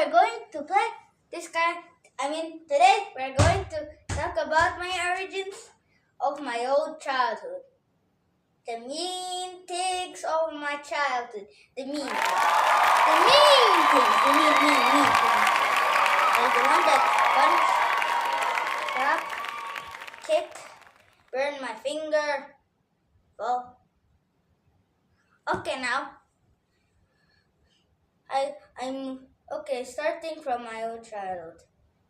we're going to play today we're going to talk about my origins of my old childhood. The mean things of my childhood. The mean things. The mean things. The mean things. Like the one that punched, slapped, kicked, burned my finger. Well, okay now. I'm okay, starting from my own childhood.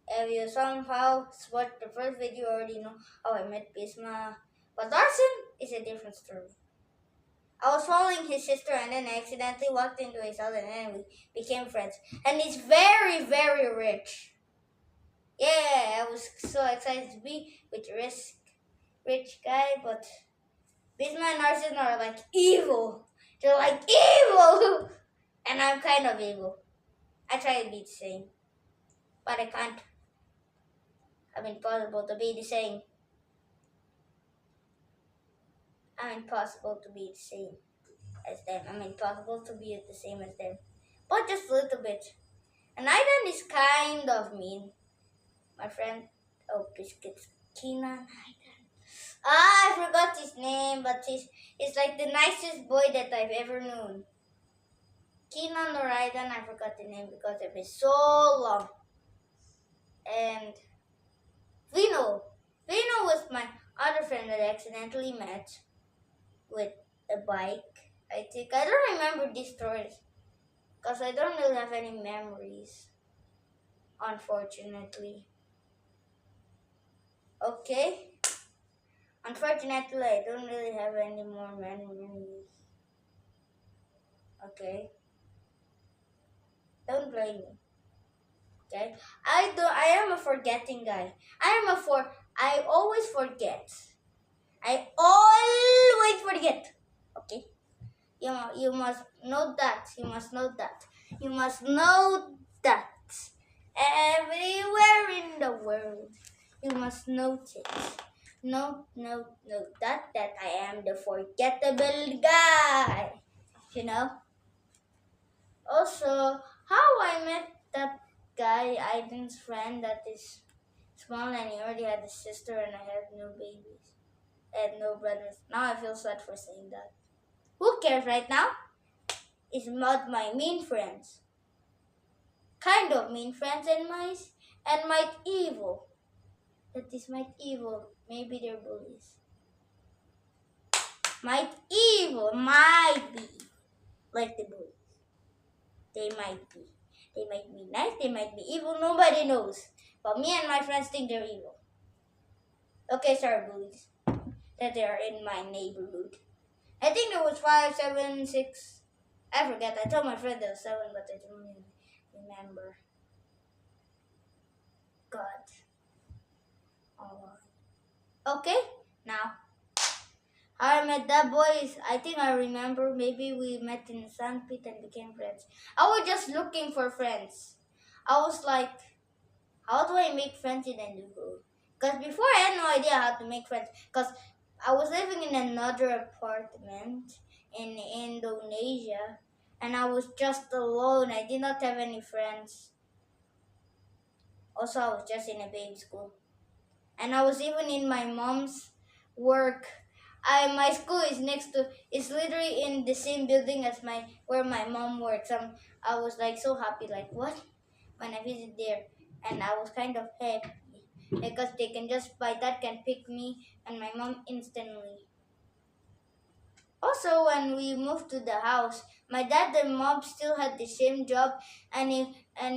If you somehow watched the first video, you already know how I met Bisma. But Larson is a different story. I was following his sister and then I accidentally walked into his house and then we became friends. And he's very, very rich. Yeah, I was so excited to be with a rich guy, but Bisma and Larson are like evil. They're like evil! And I'm kind of evil. I try to be the same, but I can't. Impossible to be the same. Impossible to be the same as them. Impossible to be the same as them, but just a little bit. And Aidan is kind of mean. My friend, Biscuits, Keenan Aidan. I forgot his name, but he's like the nicest boy that I've ever known. Keenan or Aidan, I forgot the name because it was so long. And Vino was my other friend that I accidentally met with a bike. I think I don't remember these stories because I don't really have any memories, unfortunately. Okay, unfortunately, I don't really have any more memories. Okay, don't blame me. Okay, I am a forgetting guy. I always forget. I always forget. Okay. You must know that. You must know that. You must know that. Everywhere in the world, you must note it. No, that I am the forgettable guy. You know? Also, how I met that guy, Aiden's friend that is small and he already had a sister and I had no babies. I had no brothers. Now I feel sad for saying that. Who cares right now? It's not my mean friends. Kind of mean friends and might evil. That is might evil. Maybe they're bullies. Might evil. Might be. Like the bullies. They might be. They might be nice. They might be evil. Nobody knows. But me and my friends think they're evil. Okay, sorry, bullies. That they are in my neighborhood. I think there was 5, 7, 6. I forget. I told my friend there was 7, but I don't really remember. God. Okay, now how I met that boy is, I think I remember, maybe we met in the sandpit and became friends. I was just looking for friends. I was like, how do I make friends in Enugu? Because before I had no idea how to make friends. Because I was living in another apartment in Indonesia and I was just alone. I did not have any friends. Also, I was just in a baby school. And I was even in my mom's work. My school is literally in the same building as where my mom works. I was like so happy, like what? When I visited there, and I was kind of happy because they can just by that can pick me and my mom instantly. Also, when we moved to the house, my dad and mom still had the same job, and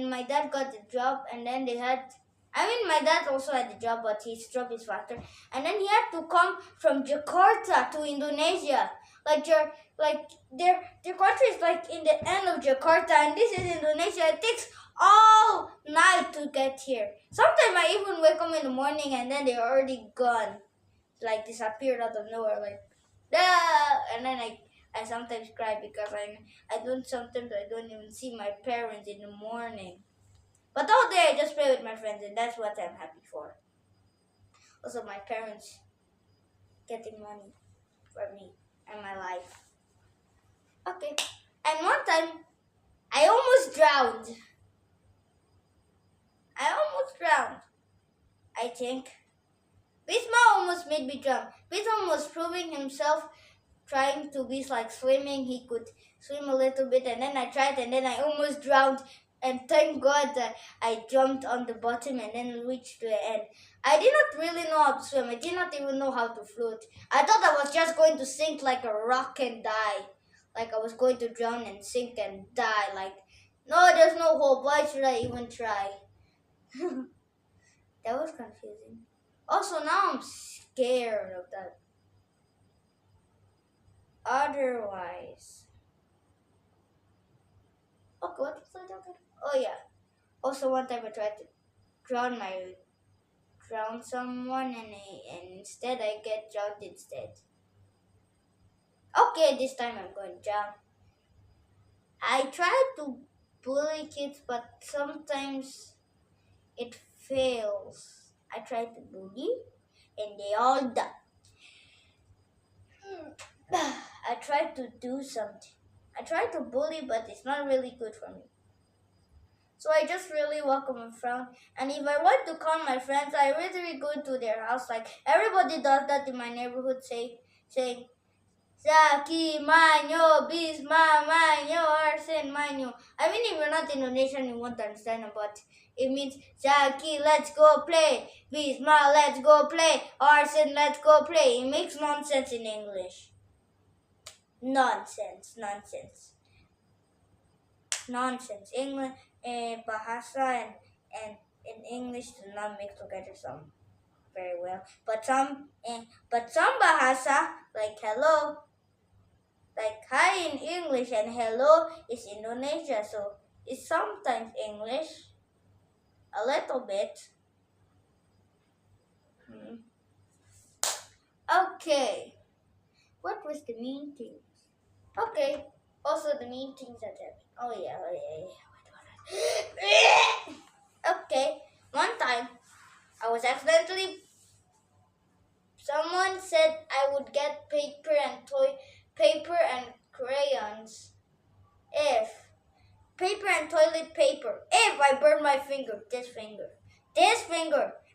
my dad got the job, and then they had. My dad also had the job, but his job is faster. And then he had to come from Jakarta to Indonesia. Their country is like in the end of Jakarta, and this is Indonesia. It takes all night to get here. Sometimes I even wake up in the morning and then they're already gone, like disappeared out of nowhere, like. And then I sometimes cry because I don't even see my parents in the morning. But all day I just play with my friends and that's what I'm happy for. Also my parents getting money for me and my life. Okay. And one time I almost drowned. I almost drowned. I think. Bisma almost made me drown. Bisma was proving himself, trying to be like swimming. He could swim a little bit, and then I tried, and then I almost drowned. And thank God that I jumped on the bottom and then reached the end. I did not really know how to swim. I did not even know how to float. I thought I was just going to sink like a rock and die. Like I was going to drown and sink and die. Like, no, there's no hope. Why should I even try? That was confusing. Also, now I'm scared of that. Otherwise. Okay, what was I talking? Oh yeah. Also, one time I tried to drown someone, and instead I get drowned instead. Okay, this time I'm going to drown. I try to bully kids, but sometimes it fails. I try to bully, and they all die. I try to do something. I try to bully, but it's not really good for me. So I just really walk on my front. And if I want to call my friends, I really go to their house. Like everybody does that in my neighborhood, saying, Zaki, Manyo, Bisma, Manyo, Arsen, Manyo. I mean, if you're not Indonesian, you won't understand, but it means Zaki, let's go play. Bisma, let's go play. Arsen, let's go play. It makes nonsense in English. Nonsense. English, bahasa and in English do not mix together some very well. But some bahasa like hello, like hi in English and hello is Indonesia, so it's sometimes English, a little bit. Okay, what was the mean things? Okay, also the mean things that happened. Oh yeah. Okay, one time I was accidentally. Someone said I would get paper and crayons if paper and toilet paper if I burn my finger, this finger,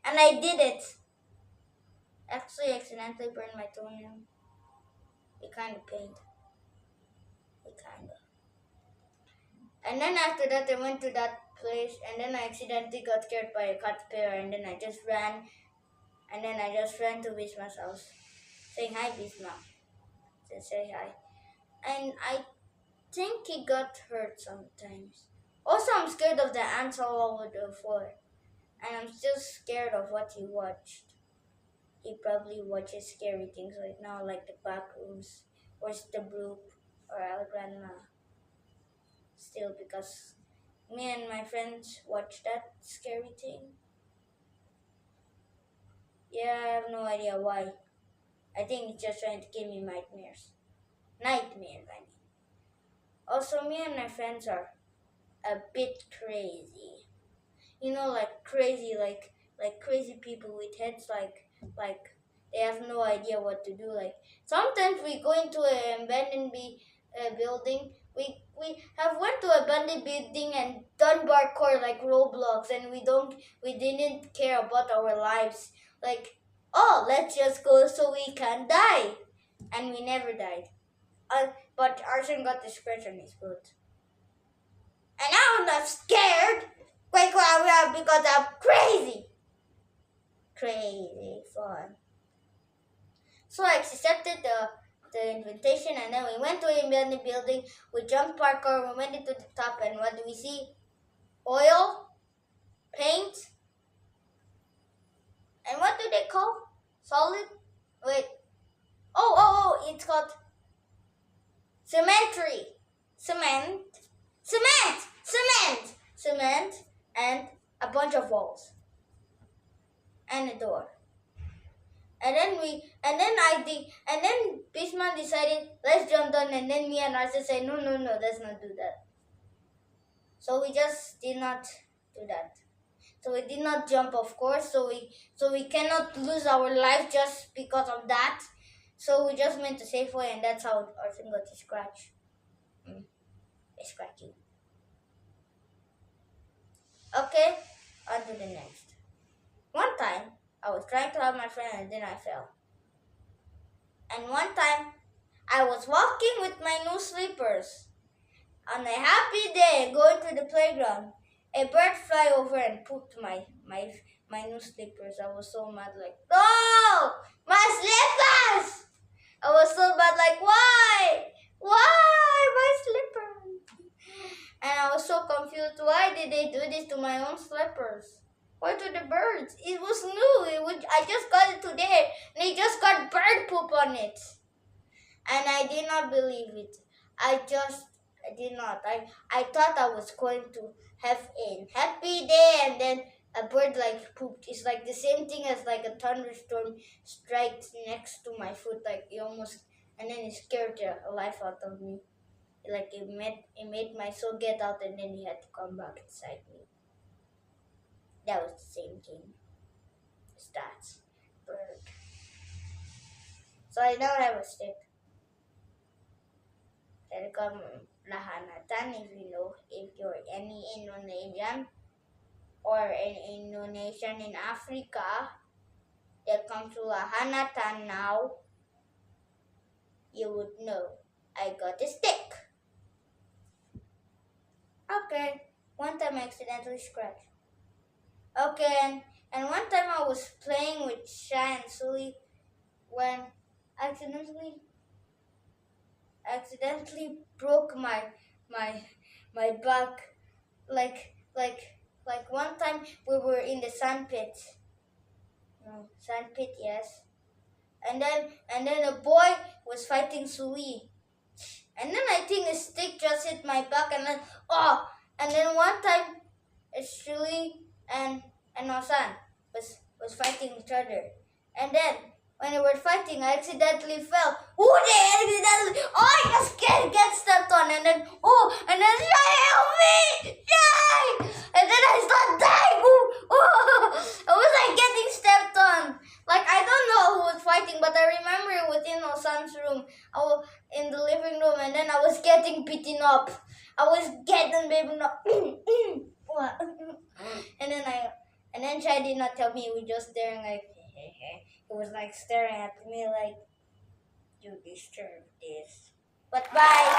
and I did it. Actually, accidentally burned my toenail. It kind of pained. And then after that, I went to that place, and then I accidentally got scared by a caterpillar, and then I just ran, to Bisma's house, saying hi, Bisma. Say hi. And I think he got hurt sometimes. Also, I'm scared of the ants all over the floor. And I'm still scared of what he watched. He probably watches scary things right now, like the back rooms, or the Bloop, or our grandma. Still, because me and my friends watched that scary thing. Yeah, I have no idea why. I think it's just trying to give me nightmares. Nightmares, I mean. Also, me and my friends are a bit crazy. You know, like crazy, like crazy people with heads like they have no idea what to do. Like sometimes we go into an abandoned building. We have went to a abandoned building and done parkour like Roblox, and we didn't care about our lives. Like, oh, let's just go so we can die, and we never died. But Arson got the scratch on his foot. And I'm not scared because I'm crazy. Crazy fun. So I accepted the invitation, and then we went to the building. We jumped parkour, we went into the top, and what do we see? Oil, paint, and what do they call? Solid? Wait. Oh, it's called cemetery. Cement, and a bunch of walls. And a door. And then Bisman decided, let's jump down, and then me and Arthur said, no, let's not do that. So we just did not do that. So we did not jump, of course, so we cannot lose our life just because of that. So we just went to Safeway, and that's how Arthur got his scratch. It's scratchy. Okay, On to the next. One time, I was trying to help my friend and then I fell. And one time, I was walking with my new slippers. On a happy day, going to the playground, a bird fly over and pooped my new slippers. I was so mad, like, no, my slippers! I was so bad, like, why? Why my slippers? And I was so confused. Why did they do this to my own slippers? Why to the birds? It was new. I just got it today. And it just got bird poop on it. And I did not believe it. I did not. I thought I was going to have a happy day and then a bird like pooped. It's like the same thing as like a thunderstorm strikes next to my foot. Like it almost, and then it scared the life out of me. Like it made my soul get out and then it had to come back inside me. That was the same thing as that bird. So I don't have a stick. Welcome lahanatan if you're any Indonesian or an Indonesian in Africa that comes to lahanatan now, you would know I got a stick. Okay, one time I accidentally scratched. Okay, and one time I was playing with Shai and Sully when I accidentally broke my back. Like one time we were in the sandpit. No, sandpit, yes. And then a boy was fighting Sully. And then I think a stick just hit my back and then one time Sully and Osan was fighting each other. And then when they were fighting, I accidentally fell. Oh, I just get stepped on, and then Shai, help me, Shai! And then I start dying. I was like getting stepped on. Like I don't know who was fighting, but I remember it was in Osan's room. I was in the living room, and then I was getting beaten up. I was getting beaten up. And then Shai did not tell me. He was just staring like. He was like staring at me like, you deserve this. But bye.